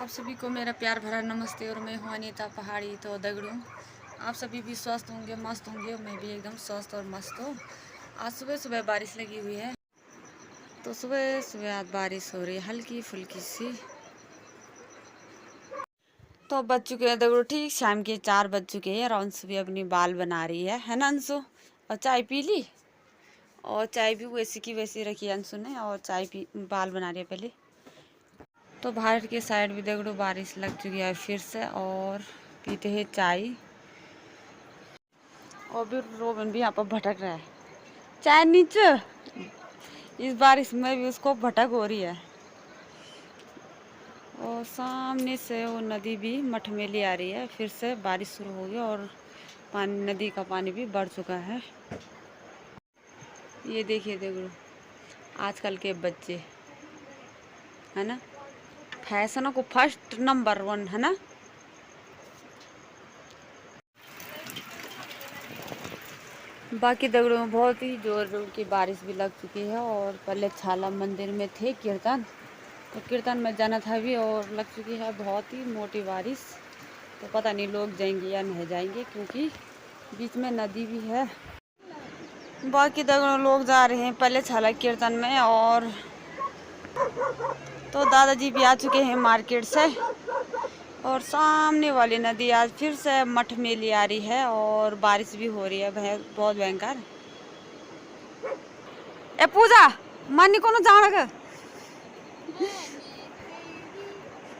आप सभी को मेरा प्यार भरा नमस्ते। और मैं हूँ अनीता पहाड़ी। तो दगड़ू, आप सभी भी स्वस्थ होंगे, मस्त होंगे। मैं भी एकदम स्वस्थ और मस्त हूँ। आज सुबह सुबह बारिश लगी हुई है। तो सुबह सुबह आज बारिश हो रही है, हल्की फुल्की सी। तो बज चुके हैं दगड़ू ठीक शाम के 4 बज चुके हैं। और अंशु भी अपनी बाल बना रही है ना अंशु? और चाय पी ली, और चाय भी वैसी की वैसी रखी है अंशु ने, और चाय पी बाल बना रही है पहले। तो बाहर की साइड भी दगड़ू बारिश लग चुकी है फिर से, और पीते हैं चाय। और भी रोबन भी यहाँ पर भटक रहा है चाय नीचे। इस बारिश में भी उसको भटक हो रही है। और सामने से वो नदी भी मठमेली आ रही है। फिर से बारिश शुरू हो गई और पानी, नदी का पानी भी बढ़ चुका है। ये देखिए दगड़ू, आजकल के बच्चे है ना, फैशनों को फर्स्ट नंबर 1 है ना। बाकी दगड़ों में बहुत ही जोर की बारिश भी लग चुकी है। और पहले छाला मंदिर में थे कीर्तन, तो कीर्तन में जाना था भी, और लग चुकी है बहुत ही मोटी बारिश। तो पता नहीं लोग जाएंगे या नहीं जाएंगे, क्योंकि बीच में नदी भी है। बाकी दगड़ों लोग जा रहे हैं पहले छाला कीर्तन में। और तो दादाजी भी आ चुके हैं मार्केट से। और सामने वाली नदी आज फिर से मठमेली आ रही है, और बारिश भी हो रही है बहुत भयंकर। ए पूजा मानी को जान के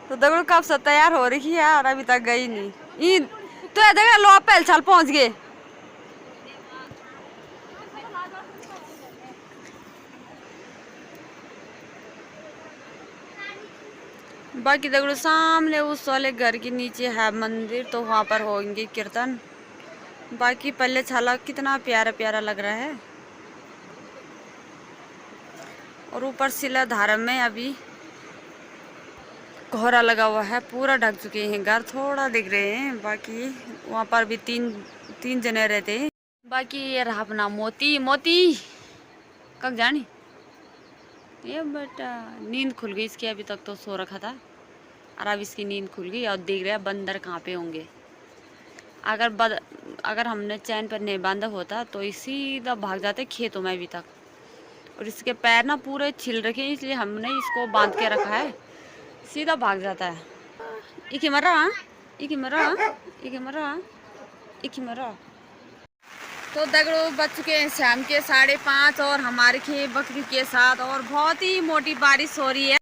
तो दगड़ू कब से तैयार हो रही है और अभी तक गई नहीं। ई तो देख लो पहल साल पहुंच गए। बाकी दगड़ू सामने उस वाले घर के नीचे है मंदिर, तो वहाँ पर होंगे कीर्तन। बाकी पल्ले छाला कितना प्यारा प्यारा लग रहा है। और ऊपर सिला धारा में अभी कोहरा लगा हुआ है, पूरा ढक चुके हैं घर, थोड़ा दिख रहे हैं। बाकी वहाँ पर भी तीन जने रहते हैं। बाकी ये रहा अपना मोती। मोती कब जानी ये बेटा, नींद खुल गई इसकी। अभी तक तो सो रखा था, और अब इसकी नींद खुल गई। और देख रहे हैं बंदर कहाँ पे होंगे। अगर हमने चैन पर नहीं बांधा होता तो सीधा भाग जाते खेतों में अभी तक। और इसके पैर ना पूरे छिल रखे हैं, इसलिए हमने इसको बांध के रखा है, सीधा भाग जाता है। इकी मरा इकी मरा इकी मरा इकी मरा। तो दगड़ो बज चुके हैं शाम के 5:30, और हमारे खेत बकरी के साथ, और बहुत ही मोटी बारिश हो रही है।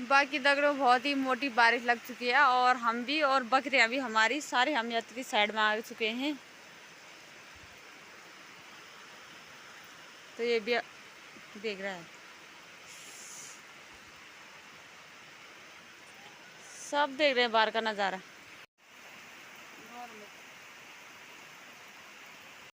बाकी दगड़ो बहुत ही मोटी बारिश लग चुकी है, और हम भी और बकरियां भी हमारी सारे हम यात्री साइड में आ चुके हैं। तो ये भी देख रहा है, सब देख रहे हैं बाहर का नज़ारा।